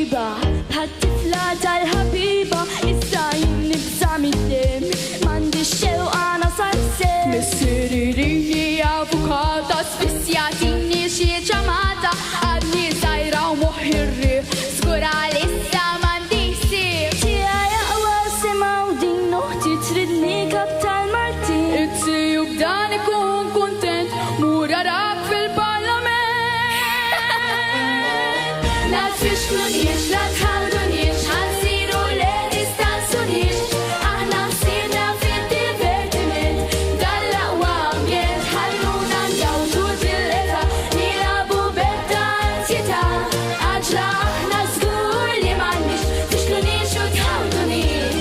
ħabiba, bħat-tifla tal-ħabiba, issa nibsa mid-dem, mandi xewqa nasal-sem. Missiririni avukata, sfissjatini xie ċamata, għadni sajra u muħirri, skura l-issa mandi sib. Tija jaqwa simaw din noħti tridni kap tal-Martin. Itzi u b'dan ikun kontent, mura rak fil-parlament. La tfixkluniex, la tħawduniex, ħansiru le distanzuniex, aħna nsirna fid-divertiment, dal-laqwa ambjent, ħalluna njawdu bil-leta, nilabu bedda ansjeta, għaġla aħna żgur li m'għandniex tfixkluniex u tħawduniex.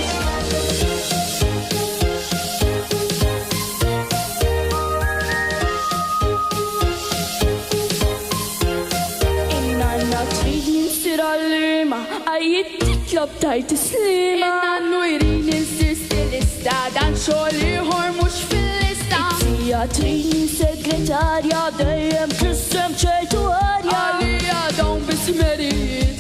Inna tridni nsir għall-irma, għajjit titlob tajt islima. Nannu jrini nsir stilista, dan xogħol ieħor mhux fil-lista. Tija tridni segretarja, dejjem tissem ċertu għarja. Għalija dawn bismerijiet,